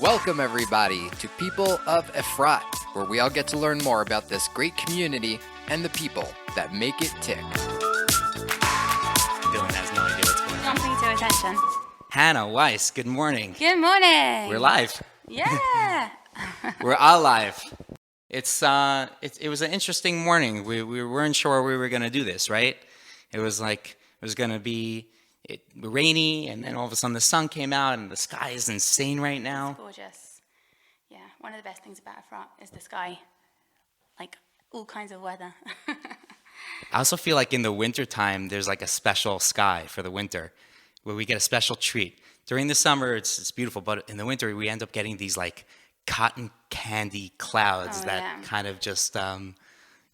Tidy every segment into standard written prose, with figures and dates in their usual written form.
Welcome everybody to People of Efrat, where we all get to learn more about this great community and the people that make it tick. Dylan has no idea what's going on. Don't pay too attention. Hannah, Weis, good morning. Good morning. We're live. Yeah. We're all live. It was an interesting morning. We weren't sure we were going to do this, right? It was going to be rainy, and then all of a sudden the sun came out, and the sky is insane right now. It's gorgeous. Yeah, one of the best things about Efrat is the sky. Like, all kinds of weather. I also feel like in the wintertime, there's like a special sky for the winter, where we get a special treat. During the summer, it's beautiful, but in the winter, we end up getting these like cotton candy clouds kind of just, and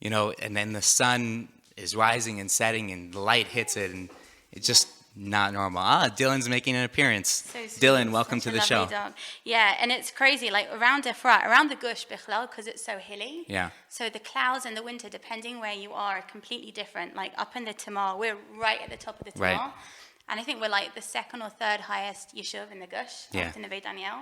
then the sun is rising and setting, and the light hits it, and it's just not normal. Dylan's making an appearance. So sweet. Dylan, welcome to the show. Dog. Yeah, and it's crazy, like around Efrat, around the Gush Bichlal, because it's so hilly. Yeah. So the clouds in the winter, depending where you are completely different. Like up in the Tamar, we're right at the top of the Tamar. Right. And I think we're like the second or third highest yeshuv in the Gush, yeah. after Neve Daniel.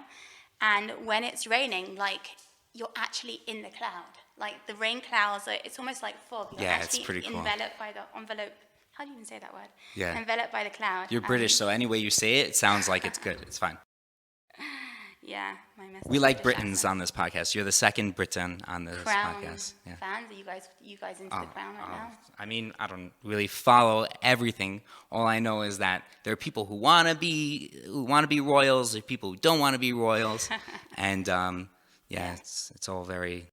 And when it's raining, like you're actually in the cloud. Like the rain clouds, it's almost like fog. You're it's pretty cool. Enveloped by the envelope. How do you even say that word? Yeah. Enveloped by the cloud. You're British, so any way you say it, it sounds like it's good. It's fine. Yeah, my message. We like Britons on this podcast. You're the second Briton on this Crown podcast. Yeah. fans? Are you guys into the Crown right now? I mean, I don't really follow everything. All I know is that there are people who want to be royals. There are people who don't want to be royals, and it's all very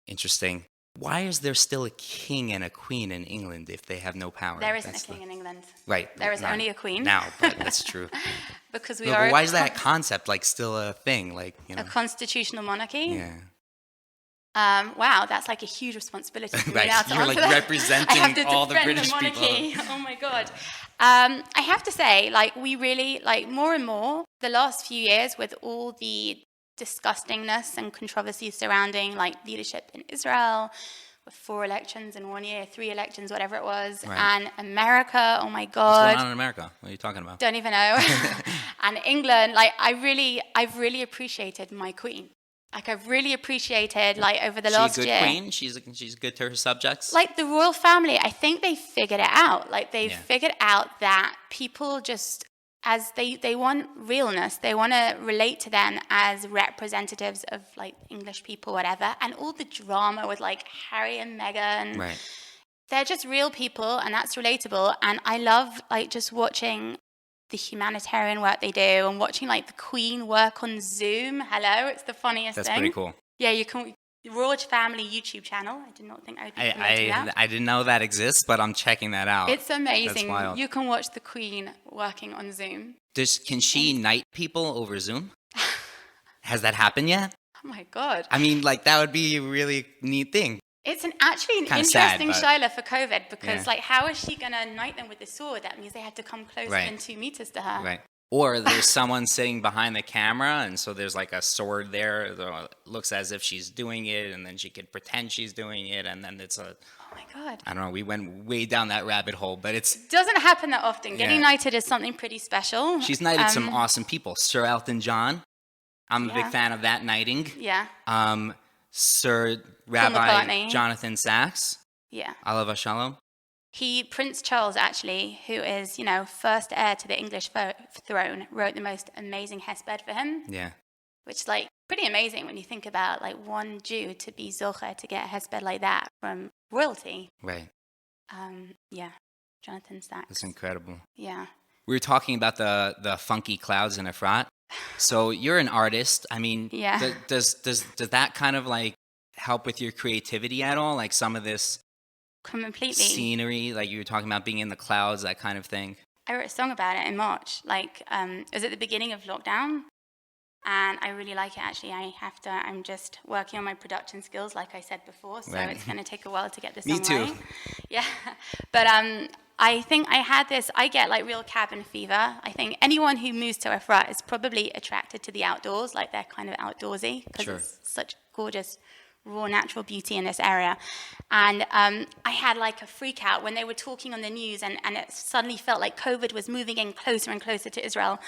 interesting. Why is there still a king and a queen in England if they have no power? There isn't a king in England. Right. There is only a queen. Now, but that's true. Because but why is that concept like still a thing? Like, a constitutional monarchy? Yeah. Wow, that's like a huge responsibility for me right. now to You're like answer that. representing all the British people. Oh my God. I have to say, like, we really, like, more and more, the last few years with all the disgustingness and controversy surrounding, like, leadership in Israel, with 4 elections in 1 year, 3 elections, whatever it was, right. And America, oh my God. What's going on in America? What are you talking about? Don't even know. And England, like, I've really appreciated my queen. Like, I've really appreciated, like, over the last year. She's a good queen? She's good to her subjects? Like, the royal family, I think they figured it out. Like, they figured out that people just, as they want realness, they want to relate to them as representatives of, like, English people, whatever. And all the drama with, like, Harry and Meghan. Right. They're just real people, and that's relatable. And I love, like, just watching the humanitarian work they do and watching, like, the Queen work on Zoom. Hello, it's the funniest thing. That's pretty cool. Yeah, you can. Royal Family YouTube channel. I did not think I would be promoting that. I didn't know that exists, but I'm checking that out. It's amazing. That's wild. You can watch the Queen working on Zoom. Can she knight people over Zoom? Has that happened yet? Oh my God. I mean, like, that would be a really neat thing. It's actually an Kinda interesting sad, shaila for COVID because, like, how is she going to knight them with the sword? That means they have to come closer than 2 meters to her. Right. Or there's someone sitting behind the camera, and so there's like a sword there that looks as if she's doing it, and then she could pretend she's doing it, and then it's a... Oh my God. I don't know, we went way down that rabbit hole, but it's... It doesn't happen that often. Getting knighted is something pretty special. She's knighted some awesome people. Sir Elton John. I'm a big fan of that knighting. Yeah. Sir Rabbi Jonathan Sachs. Yeah. Alav Shalom. Prince Charles, actually, who is, first heir to the English throne, wrote the most amazing hesped for him. Yeah. Which, like, pretty amazing when you think about, like, one Jew to be zocher to get a hesped like that from royalty. Right. Jonathan Sachs. That's incredible. Yeah. We were talking about the funky clouds in Efrat. So you're an artist. I mean, does that kind of, like, help with your creativity at all? Like some of this completely scenery, like you were talking about being in the clouds, that kind of thing. I wrote a song about it in March. Like, it was at the beginning of lockdown, and I really like it. Actually, I'm just working on my production skills, like I said before. So it's going to take a while to get this song right. Me too. Yeah, but I think I get like real cabin fever. I think anyone who moves to Efrat is probably attracted to the outdoors, like they're kind of outdoorsy because it's such gorgeous raw natural beauty in this area. And I had like a freak out when they were talking on the news and it suddenly felt like COVID was moving in closer and closer to Israel.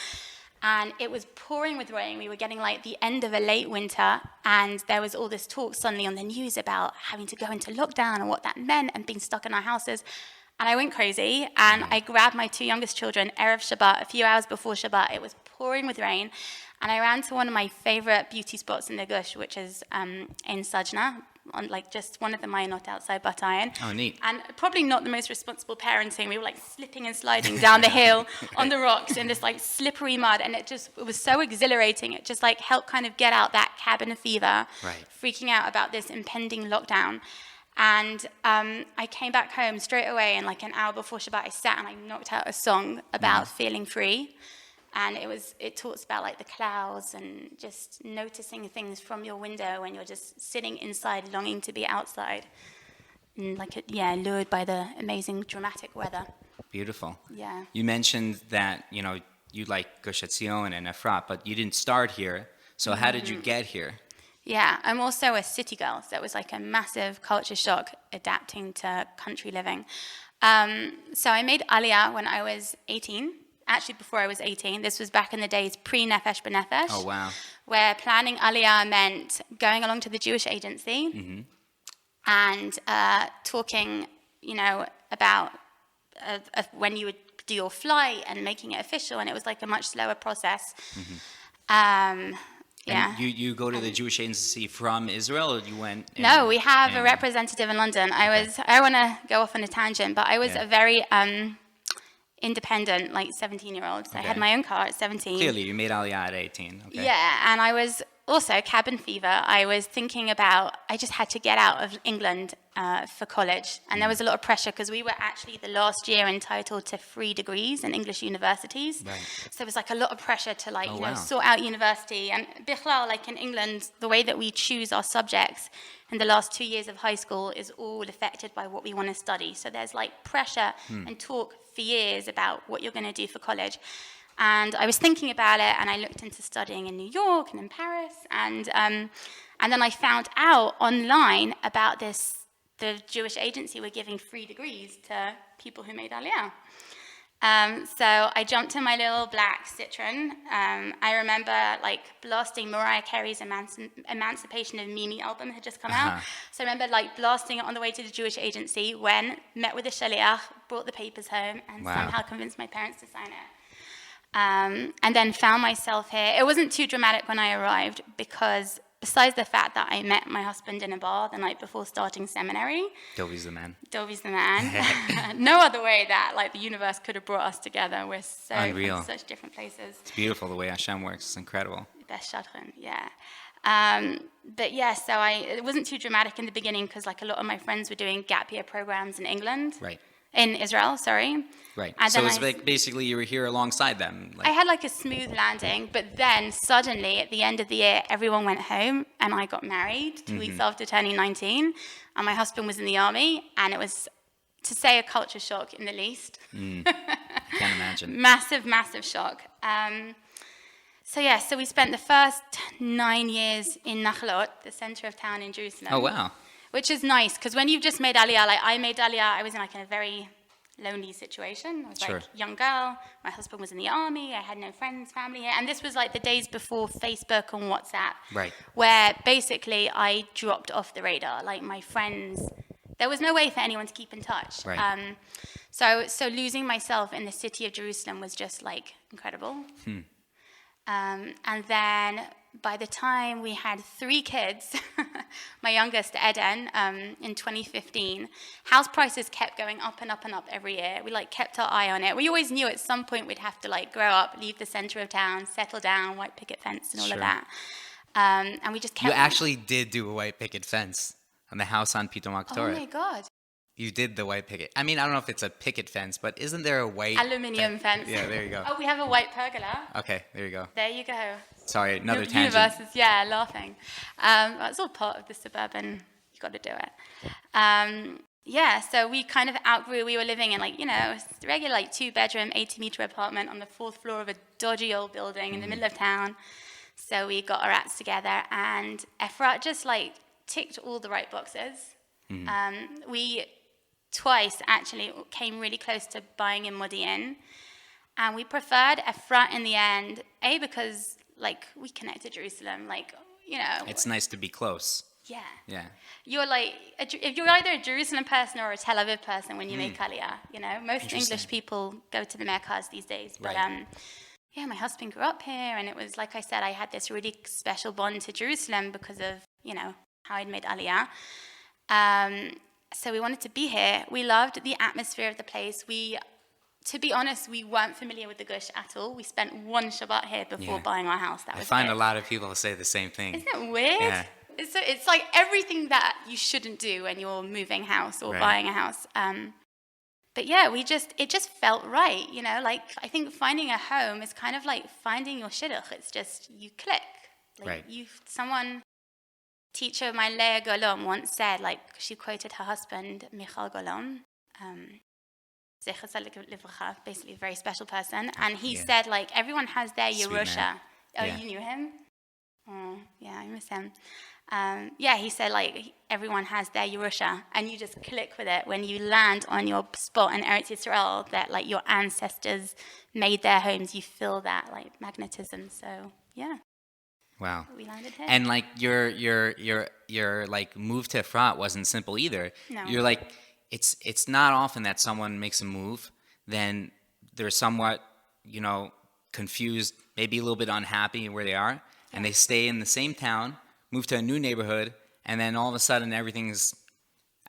And it was pouring with rain. We were getting like the end of a late winter, and there was all this talk suddenly on the news about having to go into lockdown and what that meant and being stuck in our houses. And I went crazy, and I grabbed my 2 youngest children, Erev Shabbat, a few hours before Shabbat. It was pouring with rain, and I ran to one of my favorite beauty spots in the Gush, which is in Sajna, on like just one of the Mayonot outside Batayan. Oh, neat. And probably not the most responsible parenting. We were like slipping and sliding down the hill on the rocks in this like slippery mud, and it was so exhilarating. It just like helped kind of get out that cabin fever, freaking out about this impending lockdown. And I came back home straight away, and like an hour before Shabbat, I sat and I knocked out a song about feeling free. And it talks about like the clouds and just noticing things from your window when you're just sitting inside, longing to be outside, and like lured by the amazing dramatic weather. Beautiful. Yeah. You mentioned that you like Gush Etzion and Efrat, but you didn't start here. So how did you get here? Yeah, I'm also a city girl, so it was like a massive culture shock adapting to country living. So I made Aliyah when I was 18. Actually, before I was 18. This was back in the days pre-Nefesh B'Nefesh. Oh, wow. Where planning Aliyah meant going along to the Jewish agency and talking, about when you would do your flight and making it official, and it was like a much slower process. And you go to the Jewish agency from Israel, or you went? No, we have a representative in London. I want to go off on a tangent, but I was a very independent, like 17-year-old. So I had my own car at 17. Clearly, you made Aliyah at 18. Okay. Yeah, and I was also cabin fever. I was thinking about, I just had to get out of England for college. And there was a lot of pressure because we were actually the last year entitled to 3 degrees in English universities. Right. So there was like a lot of pressure to sort out university. And bichlal, like in England, the way that we choose our subjects in the last 2 years of high school is all affected by what we want to study. So there's like pressure and talk for years about what you're going to do for college. And I was thinking about it, and I looked into studying in New York and in Paris, and then I found out online about the Jewish agency were giving 3 degrees to people who made Aliyah. So I jumped in my little black Citroen. I remember like blasting Mariah Carey's Emancipation of Mimi album had just come out. So I remember like blasting it on the way to the Jewish agency, met with the shaliach, brought the papers home, and somehow convinced my parents to sign it. And then found myself here. It wasn't too dramatic when I arrived because besides the fact that I met my husband in a bar the night before starting seminary. Dovi's the man. Dovi's the man. No other way that like the universe could have brought us together. We're so unreal. From such different places. It's beautiful the way Hashem works. It's incredible. Best shadchan, yeah. But yeah, so it wasn't too dramatic in the beginning because like a lot of my friends were doing gap year programs in England. Right. In Israel, sorry. Right. And so it's basically you were here alongside them. I had like a smooth landing, but then suddenly at the end of the year, everyone went home and I got married 2 weeks after turning 19. And my husband was in the army, and it was, to say, a culture shock in the least. I can't imagine. Massive, massive shock. So we spent the first 9 years in Nachlot, the center of town in Jerusalem. Oh, wow. Which is nice, because when you've just made Aliyah, like I made Aliyah, I was in like a very lonely situation. I was like a young girl. My husband was in the army. I had no friends, family here. And this was like the days before Facebook and WhatsApp. Right. Where basically I dropped off the radar. Like my friends, there was no way for anyone to keep in touch. Right. So losing myself in the city of Jerusalem was just like incredible. And then by the time we had 3 kids, my youngest, Eden, in 2015, house prices kept going up and up and up every year. We like kept our eye on it. We always knew at some point we'd have to like grow up, leave the center of town, settle down, white picket fence and all of that. And we just kept... You actually did do a white picket fence on the house on Pitom Aktoret. Oh my God. You did the white picket. I mean, I don't know if it's a picket fence, but isn't there a white... Aluminium fence. Yeah, there you go. Oh, we have a white pergola. Okay, there you go. There you go. Sorry, another The tangent. universe is, laughing. That's all part of the suburban, you got to do it. So we kind of outgrew, we were living in like, a regular like 2-bedroom, 80-meter apartment on the 4th floor of a dodgy old building in the middle of town. So we got our acts together, and Efrat just like ticked all the right boxes. We twice actually came really close to buying in Modi'in. And we preferred Efrat in the end, because like we connect to Jerusalem, like, you know. It's nice to be close. Yeah. Yeah. You're like, if you're either a Jerusalem person or a Tel Aviv person when you make Aliyah, you know. Most English people go to the Meccas these days. But yeah, my husband grew up here, and it was, like I said, I had this really special bond to Jerusalem because of, you know, how I'd made Aliyah. So we wanted to be here. We loved the atmosphere of the place. To be honest, we weren't familiar with the Gush at all. We spent one Shabbat here before buying our house. That was I find it. a lot of people say the same thing. Isn't it weird? Yeah. It's like everything that you shouldn't do when you're moving house or buying a house. But yeah, it just felt right, you know. Like, I think finding a home is kind of like finding your shidduch. It's just, you click. Like, teacher of mine, Leah Golom, once said, like, she quoted her husband, Michal Golom, basically a very special person, and he said, like, everyone has their Yerusha. Oh, you knew him? Oh, yeah, I miss him. Yeah, he said, like, everyone has their Yerusha, and you just click with it when you land on your spot in Eretz Yisrael that, like, your ancestors made their homes. You feel that, like, magnetism. So, yeah. Wow. We landed here. And, like, your like move to Efrat wasn't simple either. No. You're like, it's not often that someone makes a move, then they're somewhat, you know, confused, maybe a little bit unhappy where they are, and they stay in the same town, move to a new neighborhood, and then all of a sudden everything's,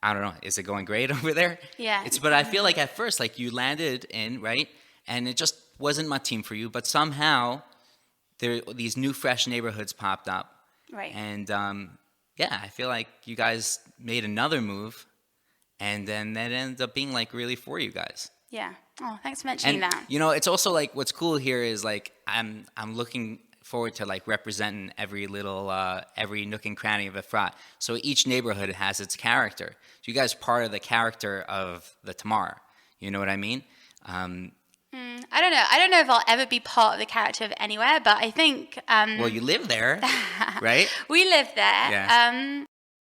I don't know, is it going great over there? Yeah. But I feel like at first, like, you landed in, right, and it just wasn't my team for you, but somehow these new fresh neighborhoods popped up. Right. And yeah, I feel like you guys made another move, and then that ended up being, like, really for you guys. Yeah. Oh, thanks for mentioning that. You know, it's also, like, what's cool here is, like, I'm looking forward to, like, representing every little every nook and cranny of Efrat. So each neighborhood has its character. So you guys are part of the character of the Tamar. You know what I mean? I don't know. I don't know if I'll ever be part of the character of anywhere, but I think Well, you live there, right? we live there. Yeah.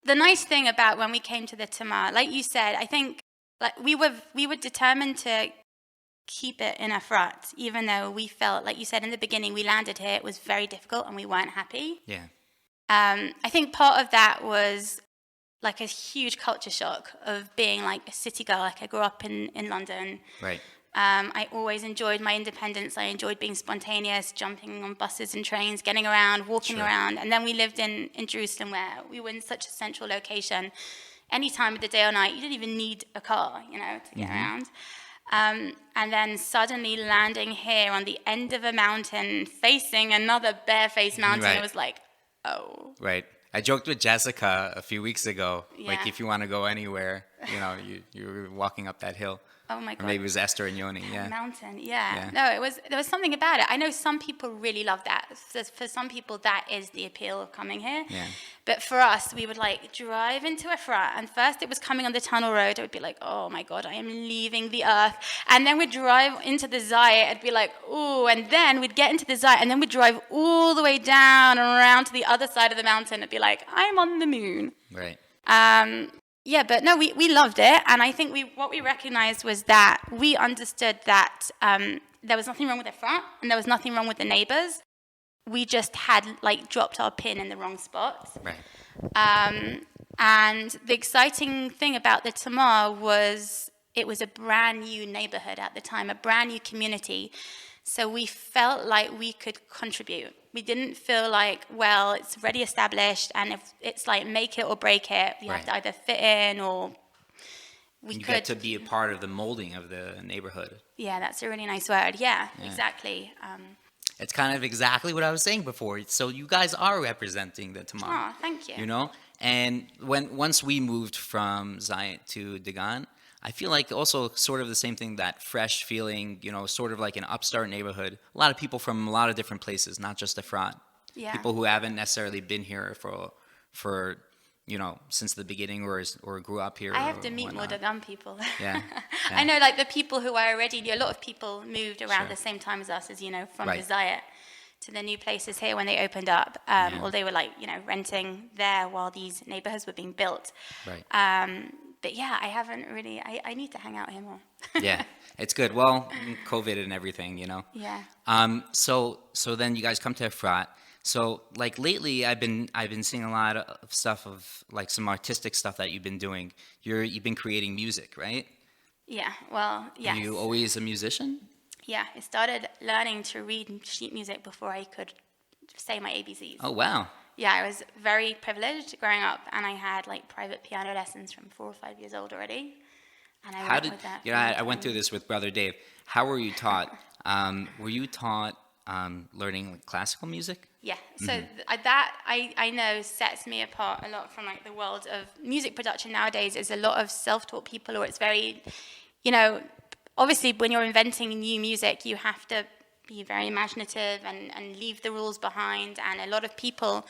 The nice thing about when we came to the Tamar, like you said, I think, like, we were determined to keep it in Efrat, even though we felt, like you said in the beginning, we landed here, it was very difficult and we weren't happy. Yeah. I think part of that was like a huge culture shock of being like a city girl. Like, I grew up in London. Right. I always enjoyed my independence. I enjoyed being spontaneous, jumping on buses and trains, getting around, walking around. And then we lived in Jerusalem, where we were in such a central location. Any time of the day or night, you didn't even need a car, you know, to get around. And then suddenly landing here on the end of a mountain, facing another bare-faced mountain, it was like, oh. Right. I joked with Jessica a few weeks ago, Yeah. like, if you want to go anywhere, you know, you're walking up that hill. Oh my God. Or maybe it was Esther and Yoni, yeah. Mountain, yeah. No, there was something about it. I know some people really love that. For some people, that is the appeal of coming here. Yeah. But for us, we would, like, drive into Efrat, and first it was coming on the tunnel road. It would be like, oh my God, I am leaving the earth. And then we'd drive into the Zayat. It'd be like, ooh, and then we'd get into the Zayat, and then we'd drive all the way down and around to the other side of the mountain. It'd be like, I'm on the moon. Right. Yeah, but no, we loved it, and I think what we recognized was that we understood that there was nothing wrong with Efrat, and there was nothing wrong with the neighbors. We just had, like, dropped our pin in the wrong spot. Right. And the exciting thing about the Tamar was it was a brand new neighborhood at the time, a brand new community. So we felt like we could contribute. We didn't feel like, well, it's already established, and if it's like make it or break it, we have to either fit in or we you could. get to be a part of the molding of the neighborhood. Yeah, that's a really nice word. Yeah. Exactly. It's kind of exactly what I was saying before. So you guys are representing the Tamar. Oh, thank you. You know? And once we moved from Zayat to Dagan, I feel like also sort of the same thing, that fresh feeling, you know, sort of like an upstart neighborhood. A lot of people from a lot of different places, not just Efrat. Yeah. People who haven't necessarily been here for you know, since the beginning or grew up here. I have to meet more Dagan people. Yeah. I know, like, the people who I already knew. A lot of people moved around the same time as us, as you know, from the Zayat to the new places here when they opened up, or they were, like, you know, renting there while these neighborhoods were being built. Right. But yeah, I haven't really. I need to hang out here more. Yeah, it's good. Well, COVID and everything, you know. Yeah. So then you guys come to Efrat. So like lately, I've been seeing a lot of stuff of like some artistic stuff that you've been doing. You've been creating music, right? Yeah. Well, yes. Were you always a musician? Yeah. I started learning to read sheet music before I could say my ABCs. Oh wow. Yeah, I was very privileged growing up, and I had like private piano lessons from 4 or 5 years old already. And I went with that. You know, I went through this with Brother Dave. How were you taught? Were you taught learning like, classical music? Yeah, so that I know sets me apart a lot from like the world of music production nowadays. Is a lot of self-taught people, or it's very, you know, obviously when you're inventing new music, you have to be very imaginative and leave the rules behind. And a lot of people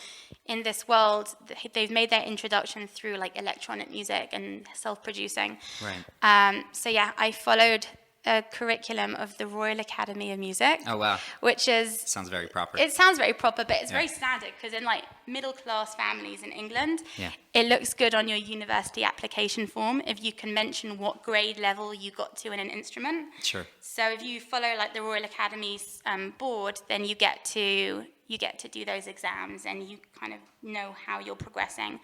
in this world, they've made their introduction through like electronic music and self-producing. Right. So yeah, I followed a curriculum of the Royal Academy of Music. Oh wow. Which is Sounds very proper. It sounds very proper, but it's very standard because in like middle class families in England, it looks good on your university application form if you can mention what grade level you got to in an instrument. Sure. So if you follow like the Royal Academy's board, then you get to do those exams and you kind of know how you're progressing.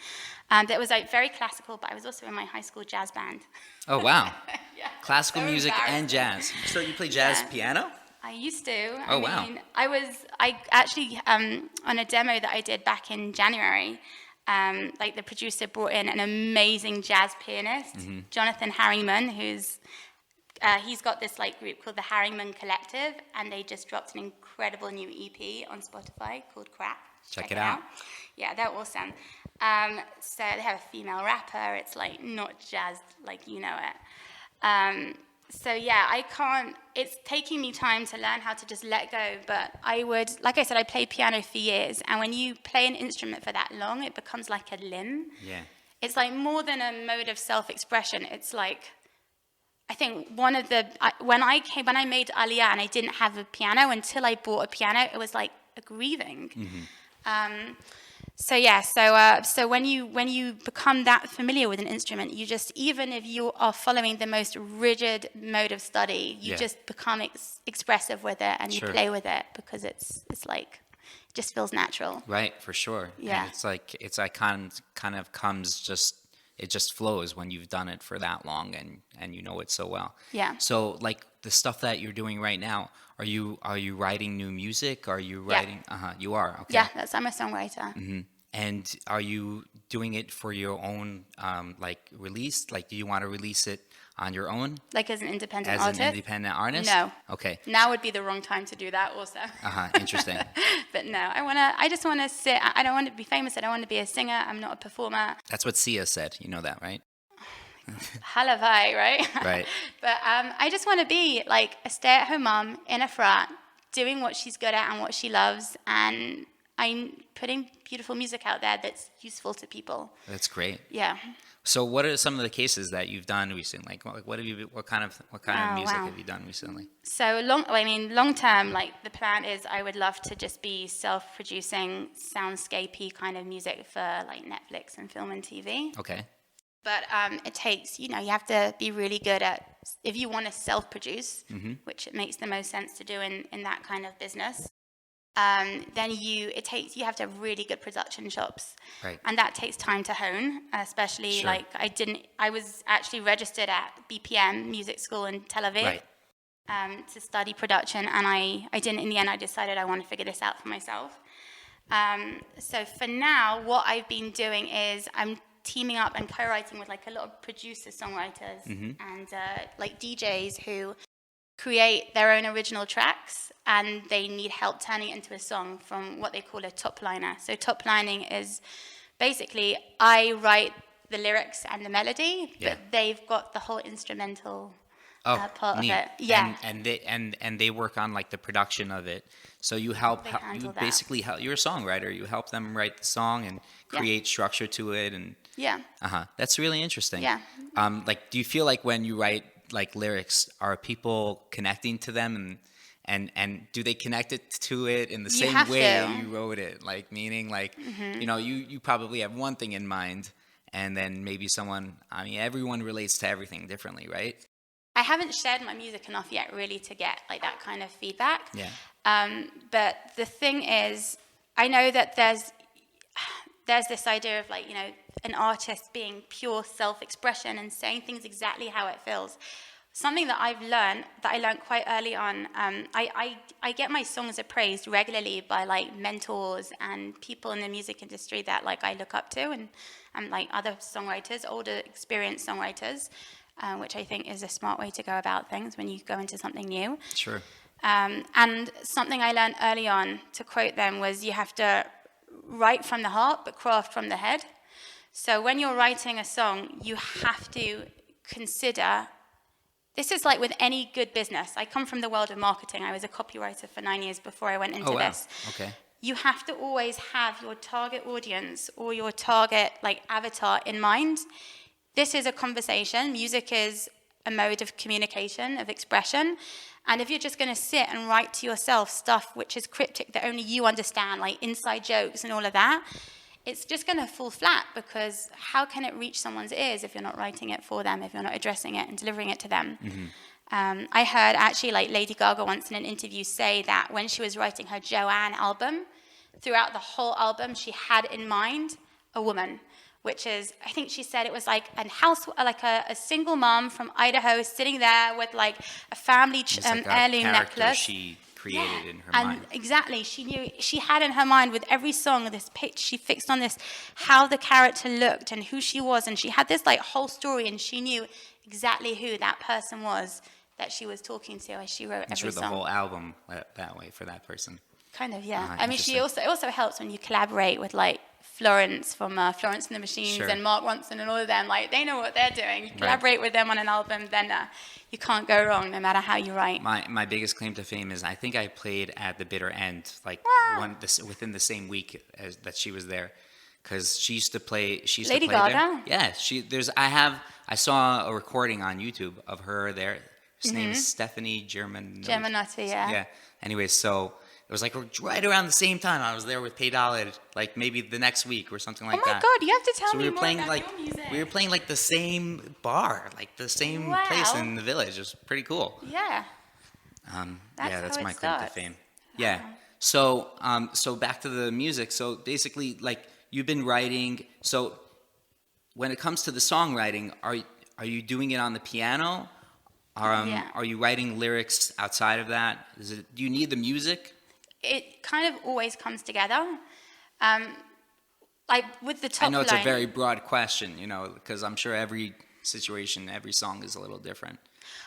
That was like very classical, but I was also in my high school jazz band. Oh wow. Yeah. Classical So music and jazz. So you play jazz piano? I used to. Oh, wow. I actually, on a demo that I did back in January, like the producer brought in an amazing jazz pianist, Jonathan Harringman, he's got this like group called the Harringman Collective, and they just dropped an incredible new EP on Spotify called Crack. Check it out. Yeah, they're awesome. So they have a female rapper. It's like not jazz like you know it. So yeah, it's taking me time to learn how to just let go, but like I said, I played piano for years, and when you play an instrument for that long, it becomes like a limb. Yeah. It's like more than a mode of self-expression. It's like, I think when I made Aliyah and I didn't have a piano until I bought a piano, it was like a grieving. So when you become that familiar with an instrument, you just, even if you are following the most rigid mode of study, you just become expressive with it and you play with it because it's like, it just feels natural. Right, for sure. Yeah. And it's like kind of comes just, it just flows when you've done it for that long and you know it so well. Yeah. So like the stuff that you're doing right now, are you writing new music? Are you writing? You are. Okay. Yeah, I'm a songwriter. Mm-hmm. And are you doing it for your own like release? Like, do you want to release it on your own? Like as an independent artist? artist? As an independent artist? No. Okay. Now would be the wrong time to do that also. Interesting. But no, I just want to sit. I don't want to be famous. I don't want to be a singer. I'm not a performer. That's what Sia said. You know that, right? Halavai, right? Right. But I just want to be like a stay-at-home mom in Efrat, doing what she's good at and what she loves, and I'm putting beautiful music out there that's useful to people. That's great. Yeah. So, what are some of the cases that you've done recently? Like, what kind of music have you done recently? So long term, like the plan is, I would love to just be self-producing, soundscapey kind of music for like Netflix and film and TV. Okay. But it takes, you have to be really good at, if you want to self-produce, which it makes the most sense to do in that kind of business, then you have to have really good production shops. Right. And that takes time to hone, especially like I was actually registered at BPM Music School in Tel Aviv to study production, and I didn't. In the end, I decided I want to figure this out for myself. So for now, what I've been doing is I'm teaming up and co-writing with like a lot of producer songwriters and like DJs who create their own original tracks, and they need help turning it into a song from what they call a top liner. So top lining is basically I write the lyrics and the melody, but they've got the whole instrumental part neat. of it. Yeah. And they work on like the production of it. So you basically help. You're a songwriter. You help them write the song and create structure to it, and that's really interesting. Yeah. Like, do you feel like when you write like lyrics, are people connecting to them, and do they connect it to it in the same way you wrote it? Like, meaning like, you probably have one thing in mind, and then maybe someone, I mean, everyone relates to everything differently, right? I haven't shared my music enough yet, really, to get like that kind of feedback. Yeah. But the thing is, I know that there's this idea of like, you know, an artist being pure self-expression and saying things exactly how it feels. Something that I learned quite early on. I get my songs appraised regularly by like mentors and people in the music industry that like I look up to, and like other songwriters, older experienced songwriters, which I think is a smart way to go about things when you go into something new. Sure. And something I learned early on, to quote them, was you have to write from the heart but craft from the head. So when you're writing a song, you have to consider, this is like with any good business. I come from the world of marketing. I was a copywriter for 9 years before I went into this. Okay. You have to always have your target audience or your target like avatar in mind. This is a conversation. Music is a mode of communication, of expression. And if you're just going to sit and write to yourself stuff which is cryptic that only you understand, like inside jokes and all of that, it's just going to fall flat, because how can it reach someone's ears if you're not writing it for them, if you're not addressing it and delivering it to them? I heard actually like Lady Gaga once in an interview say that when she was writing her Joanne album, throughout the whole album, she had in mind a woman, which is, I think she said it was like a single mom from Idaho sitting there with like a family like heirloom necklace. She created in her and mind. exactly, she knew, she had in her mind with every song this pitch, she fixed on this, how the character looked and who she was, and she had this like whole story, and she knew exactly who that person was that she was talking to as she wrote every song. The whole album that way for that person. Kind of, yeah. I mean, it also helps when you collaborate with like Florence from Florence and the Machines, Sure. and Mark Ronson and all of them. Like, they know what they're doing. You collaborate with them on an album, then you can't go wrong no matter how you write. My biggest claim to fame is I think I played at the bitter end, like within the same week as that she was there, because she used to play. Lady Gaga? There. Yeah, I saw a recording on YouTube of her there. Her name is Stephanie Germanotti, yeah. Yeah. Anyway, so it was like right around the same time I was there with Pay Dollar, like maybe the next week or something like that. Oh my God, you have to tell so me we were more playing about like your music. we were playing like the same bar, like the same place in the village. It was pretty cool. Yeah. That's how my it claim to starts. fame. Yeah. So back to the music. So basically, like, you've been writing. So when it comes to the songwriting, are you doing it on the piano? Are you writing lyrics outside of that? Do you need the music? It kind of always comes together. Like with the top line. I know it's a very broad question, because I'm sure every situation, every song is a little different.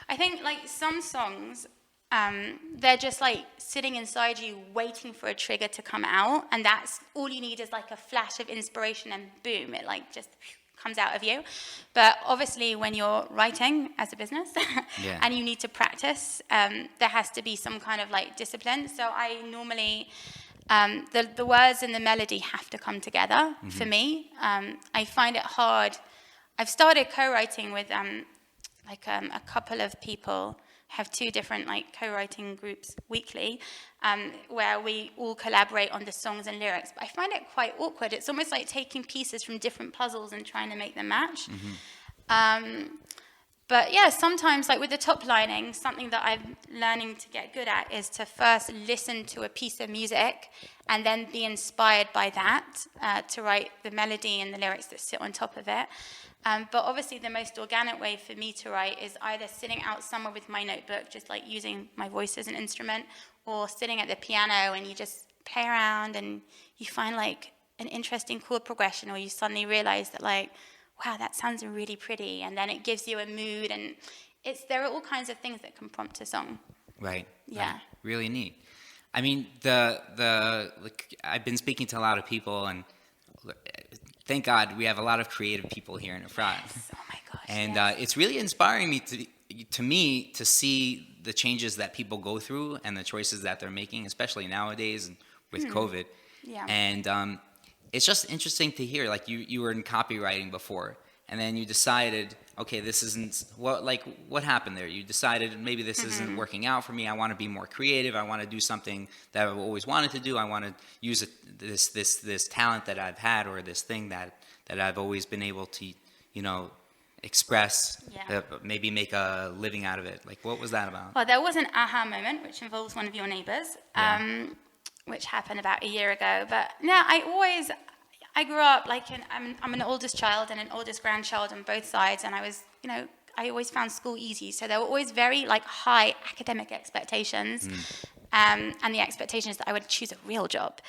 I think like some songs, they're just like sitting inside you waiting for a trigger to come out, and that's all you need is like a flash of inspiration, and boom, it like just comes out of you. But obviously when you're writing as a business and you need to practice, there has to be some kind of like discipline. So I normally, the words and the melody have to come together for me. I find it hard. I've started co-writing with a couple of people, have two different like co-writing groups weekly, where we all collaborate on the songs and lyrics. But I find it quite awkward. It's almost like taking pieces from different puzzles and trying to make them match. But yeah, sometimes like with the top lining, something that I'm learning to get good at is to first listen to a piece of music and then be inspired by that to write the melody and the lyrics that sit on top of it. But obviously the most organic way for me to write is either sitting out somewhere with my notebook, just like using my voice as an instrument, or sitting at the piano and you just play around and you find like an interesting chord progression, or you suddenly realize that like, wow, that sounds really pretty, and then it gives you a mood, and there are all kinds of things that can prompt a song. Right. Yeah. Right. Really neat. I mean, I've been speaking to a lot of people, and thank God we have a lot of creative people here in Efrat. Yes. Oh my gosh. And yes. it's really inspiring me to see the changes that people go through and the choices that they're making, especially nowadays and with COVID. Yeah. And it's just interesting to hear, like you were in copywriting before, and then you decided, okay, this isn't what happened there? You decided maybe this isn't working out for me. I want to be more creative. I want to do something that I've always wanted to do. I want to use this talent that I've had, or this thing that I've always been able to, express, maybe make a living out of it. Like, what was that about? Well, there was an aha moment, which involves one of your neighbors, which happened about a year ago. But no, I grew up I'm an oldest child and an oldest grandchild on both sides, and I was, I always found school easy. So there were always very high academic expectations, and the expectation is that I would choose a real job.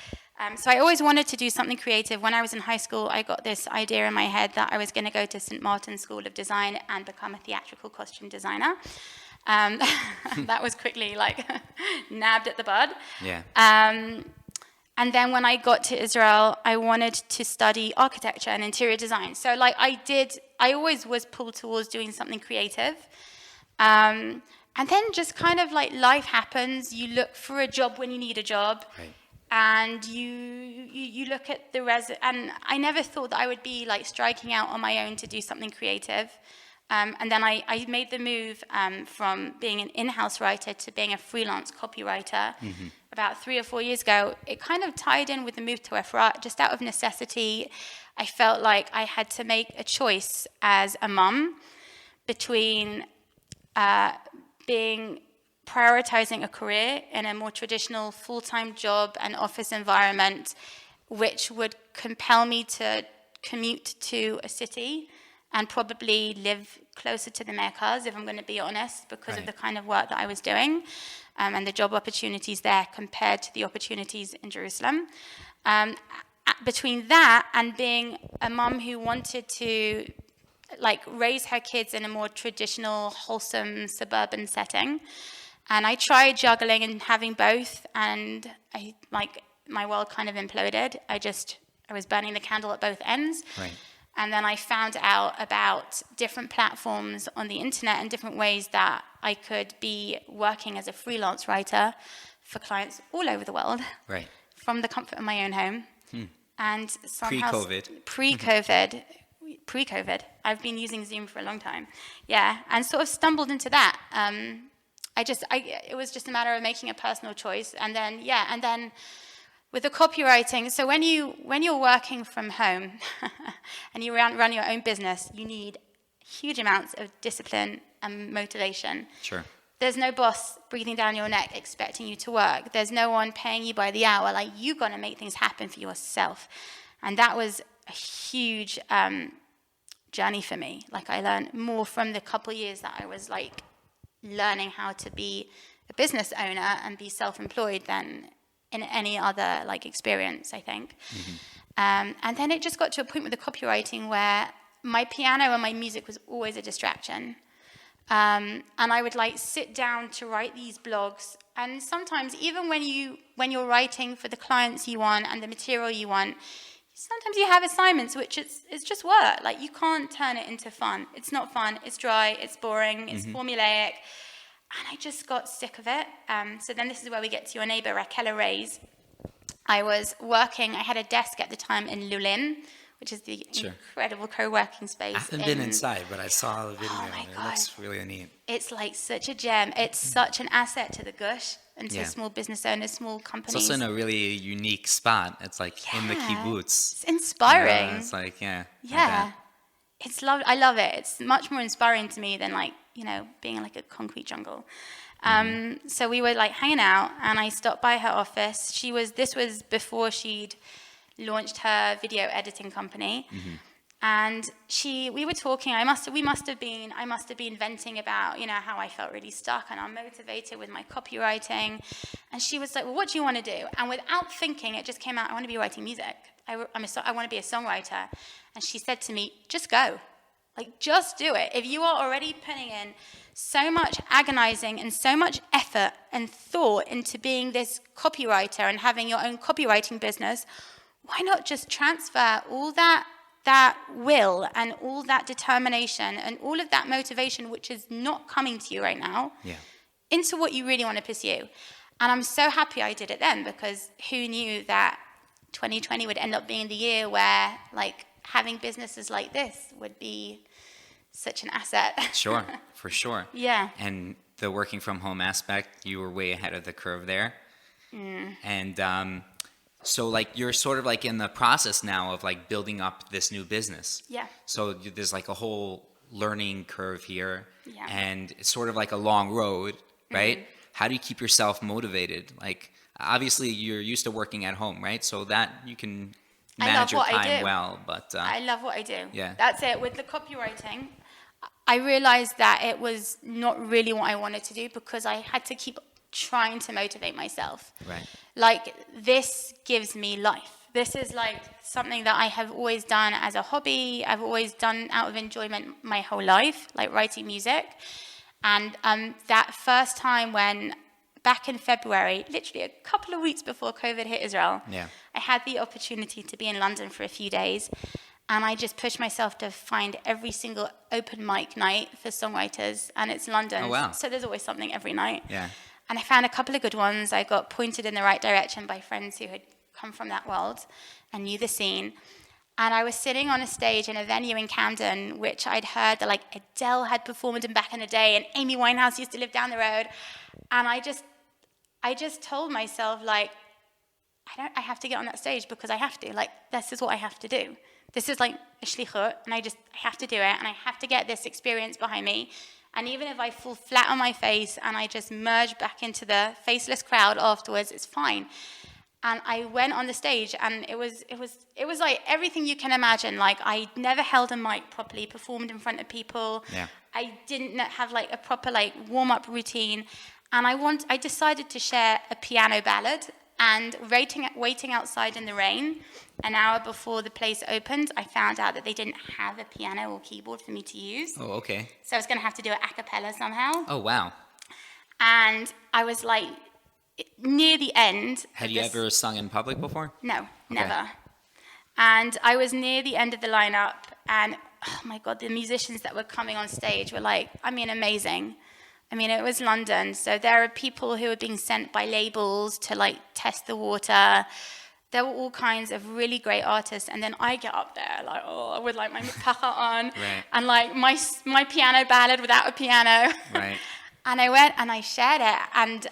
So I always wanted to do something creative. When I was in high school, I got this idea in my head that I was going to go to St. Martin's School of Design and become a theatrical costume designer. That was quickly nabbed at the bud. Yeah. And then when I got to Israel, I wanted to study architecture and interior design. So I always was pulled towards doing something creative. And then just kind of life happens. You look for a job when you need a job. Right. And you look at and I never thought that I would be striking out on my own to do something creative. And then I made the move from being an in-house writer to being a freelance copywriter about 3 or 4 years ago. It kind of tied in with the move to Efrat, just out of necessity. I felt like I had to make a choice as a mum between prioritizing a career in a more traditional full-time job and office environment, which would compel me to commute to a city and probably live closer to the Merkaz, if I'm going to be honest, because of the kind of work that I was doing and the job opportunities there compared to the opportunities in Jerusalem. Between that and being a mum who wanted to raise her kids in a more traditional, wholesome suburban setting, and I tried juggling and having both, and my world kind of imploded. I was burning the candle at both ends. Right. And then I found out about different platforms on the internet and different ways that I could be working as a freelance writer for clients all over the world. Right. From the comfort of my own home. And somehow Pre-COVID. I've been using Zoom for a long time. Yeah, and sort of stumbled into that. It was just a matter of making a personal choice, and then with the copywriting. So when you're working from home and you run your own business, you need huge amounts of discipline and motivation. Sure. There's no boss breathing down your neck expecting you to work. There's no one paying you by the hour. You got to make things happen for yourself, and that was a huge journey for me. I learned more from the couple years that I was learning how to be a business owner and be self-employed than in any other experience, I think. And then it just got to a point with the copywriting where my piano and my music was always a distraction. And I would sit down to write these blogs. And sometimes even when you're writing for the clients you want and the material you want, sometimes you have assignments which it's just work. You can't turn it into fun. It's not fun. It's dry. It's boring. It's formulaic. And I just got sick of it. So then this is where we get to your neighbor, Raquel Reyes. I was working. I had a desk at the time in Lulin, which is the incredible co-working space. I haven't been inside, but I saw the video. Oh my God. It looks really neat. It's such a gem. It's such an asset to the Gush and to small business owners, small companies. It's also in a really unique spot. It's in the kibbutz. It's inspiring. It's Yeah. I love it. It's much more inspiring to me than being in a concrete jungle. So we were hanging out, and I stopped by her office. This was before she'd launched her video editing company. And we were talking. I must have been venting about how I felt really stuck and unmotivated with my copywriting. And she was like, "Well, what do you want to do?" And without thinking, it just came out. I want to be writing music. I want to be a songwriter. And she said to me, "Just go, just do it. If you are already putting in so much agonizing and so much effort and thought into being this copywriter and having your own copywriting business, why not just transfer all that will and all that determination and all of that motivation, which is not coming to you right now, into what you really want to pursue?" And I'm so happy I did it then, because who knew that 2020 would end up being the year where having businesses like this would be such an asset. Sure, for sure. Yeah. And the working from home aspect, you were way ahead of the curve there. And so like you're sort of like in the process now of like building up this new business. Yeah. So there's like a whole learning curve here, Yeah. and it's sort of like a long road, right? How do you keep yourself motivated? Like obviously you're used to working at home, right? So that you can manage your time well, but I love what I do. Yeah. That's it. With the copywriting, I realized that it was not really what I wanted to do because I had to keep trying to motivate myself. Right. Like, this gives me life. This is like something that I have always done as a hobby. I've always done out of enjoyment my whole life, like writing music. And that first time when, back in February, literally a couple of weeks before COVID hit Israel, Yeah. I had the opportunity to be in London for a few days. And I just pushed myself to find every single open mic night for songwriters. And it's London. Oh, wow. So there's always something every night. Yeah. And I found a couple of good ones. I got pointed in the right direction by friends who had come from that world and knew the scene. And I was sitting on a stage in a venue in Camden, which I'd heard that like Adele had performed in back in the day, and Amy Winehouse used to live down the road. And I just told myself, like, I have to get on that stage because I have to. Like, this is what I have to do. This is like a shlichut, and I have to do it, and I have to get this experience behind me. And even if I fall flat on my face and I just merge back into the faceless crowd afterwards, it's fine. And I went on the stage, and it was like everything you can imagine. Like, I never held a mic properly, performed in front of people. Yeah. I didn't have like a proper like warm-up routine. And I decided to share a piano ballad. And waiting outside in the rain, an hour before the place opened, I found out that they didn't have a piano or keyboard for me to use. Oh, okay. So I was going to have to do it a cappella somehow. Oh, wow. And I was like, near the end. Had you ever sung in public before? No, never. And I was near the end of the lineup, and oh my God, the musicians that were coming on stage were like, amazing. It was London, so there are people who are being sent by labels to like test the water. There were all kinds of really great artists, and then I get up there like, with like my mitpacha on, Right. and like my piano ballad without a piano. Right. And I went and I shared it, and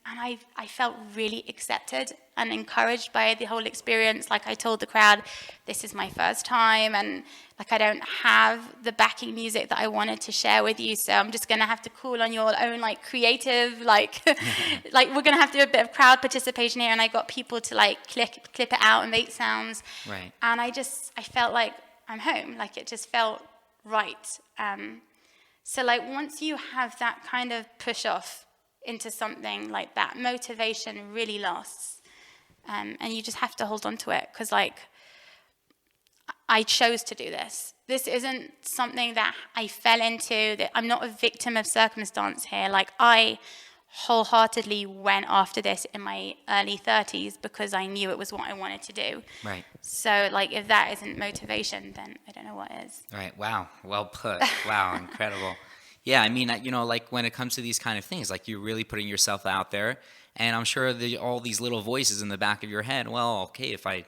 I felt really accepted and encouraged by the whole experience. Like, I told the crowd, this is my first time, and like I don't have the backing music that I wanted to share with you, so I'm just gonna have to call on your own like creative, like like we're gonna have to do a bit of crowd participation here. And I got people to like clip it out and make sounds. Right. And I felt like I'm home. Like, it just felt right. So like once you have that kind of push off into something like that, motivation really lasts. And you just have to hold on to it, because like I chose to do this. This isn't something that I fell into, that I'm not a victim of circumstance here. Like, I wholeheartedly went after this in my early 30s because I knew it was what I wanted to do. Right. So like, if that isn't motivation, then I don't know what is. Right. Wow. Well put. Wow. Incredible. Yeah. Like when it comes to these kind of things, like you're really putting yourself out there, and I'm sure all these little voices in the back of your head, well, okay, if I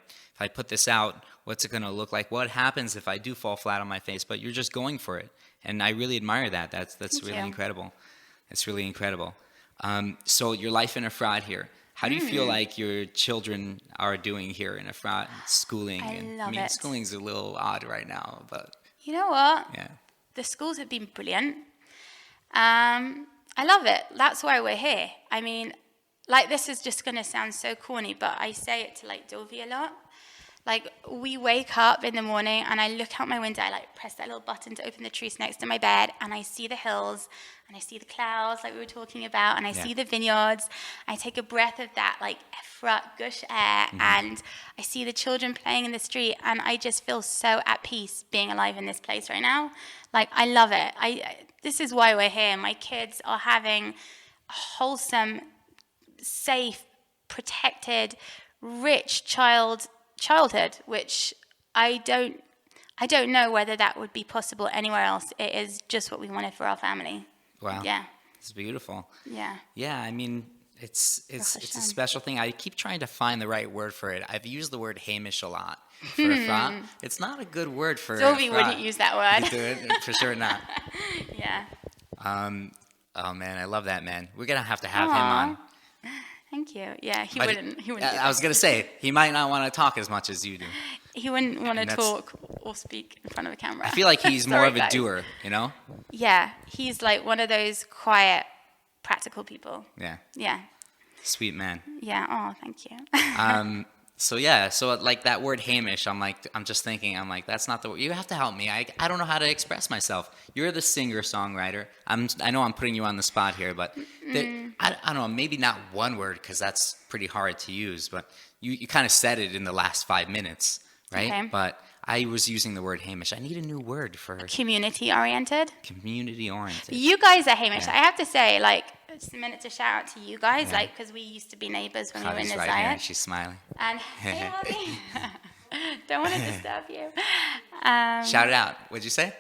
put this out, what's it going to look like? What happens if I do fall flat on my face? But you're just going for it. And I really admire that. That's really incredible. It's really incredible. So your life in Efrat here, how do you feel like your children are doing here in Efrat, schooling? I love it. Schooling's a little odd right now, but You know what? yeah. The schools have been brilliant. I love it. That's why we're here. Like, this is just going to sound so corny, but I say it to like Dovi a lot. Like, we wake up in the morning and I look out my window, I like press that little button to open the trees next to my bed, and I see the hills and I see the clouds like we were talking about, and I see the vineyards. I take a breath of that like Efrat gush air, and I see the children playing in the street, and I just feel so at peace being alive in this place right now. Like, I love it. This is why we're here. My kids are having a wholesome, safe, protected, rich childhood, which I don't know whether that would be possible anywhere else. It is just what we wanted for our family. Wow. Yeah. It's beautiful. Yeah. Yeah, It's a Hashem. special thing. I keep trying to find the right word for it. I've used the word Hamish a lot for Efrat. It's not a good word for Dolby Efrat. wouldn't use that word. You do it? For sure not. Yeah. Oh man, I love that man. We're gonna have to have him Aw. on. Thank you. Yeah, he But wouldn't. He wouldn't. I was gonna say he might not want to talk as much as you do. He wouldn't want to And that's- talk or speak in front of a camera. I feel like he's more Sorry, of a guys. doer, you know? Yeah, he's like one of those quiet, practical people. Yeah, Yeah. sweet man. Yeah. Oh, thank you. So like that word Hamish, I'm just thinking, that's not the word. You have to help me. I don't know how to express myself. You're the singer-songwriter. I know I'm putting you on the spot here, but I don't know, maybe not one word because that's pretty hard to use, but you kind of said it in the last 5 minutes, right? Okay. But I was using the word Hamish. I need a new word for Community-oriented. community-oriented. You guys are Hamish. Yeah. I have to say, like, just a minute to shout out to you guys, Yeah. because we used to be neighbors when we were in Javi's the right here, and Zayat. she's smiling. And hey, Javi. Don't want to disturb you. Shout it out. What'd you say?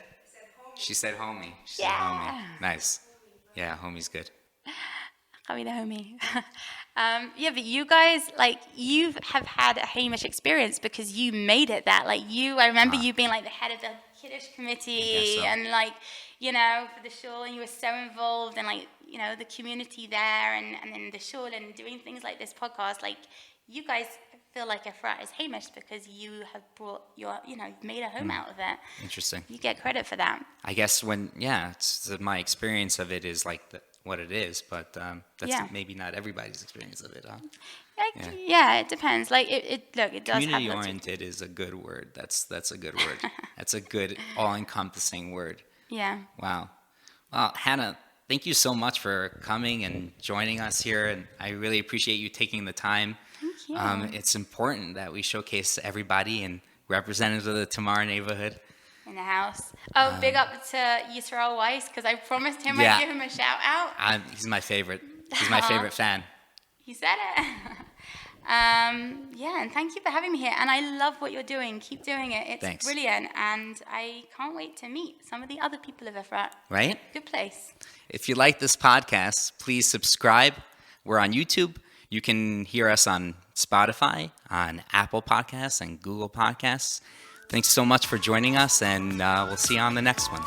She said homie. She said Yeah. homie. Nice. Yeah, homie's good. Javi the homie. Yeah, but you guys, like, you have had a Hamish experience because you made it that. Like, I remember you being, like, the head of the Kiddush committee so. and, like, for the shul, and you were so involved in, like, the community there and in the shul and doing things like this podcast. Like, you guys feel like Efrat is Hamish because you have brought made a home out of it. Interesting. You get credit for that. I guess my experience of it is like what it is, but that's Yeah. maybe not everybody's experience of it. Huh? Like, yeah, it depends. Like, it does have Community lots of... oriented is a good word. That's a good word. That's a good all-encompassing word. Yeah. Wow. Well, Hannah, thank you so much for coming and joining us here, and I really appreciate you taking the time. Thank you. It's important that we showcase everybody and representatives of the Tamar neighborhood. In the house. Oh, big up to Yisrael Weis, because I promised him Yeah. I'd give him a shout out. He's my favorite. He's my favorite fan. He said it. Yeah, and thank you for having me here. And I love what you're doing. Keep doing it. It's Thanks. brilliant. And I can't wait to meet some of the other people of Efrat. Right? Good place. If you like this podcast, please subscribe. We're on YouTube. You can hear us on Spotify, on Apple Podcasts, and Google Podcasts. Thanks so much for joining us, and we'll see you on the next one.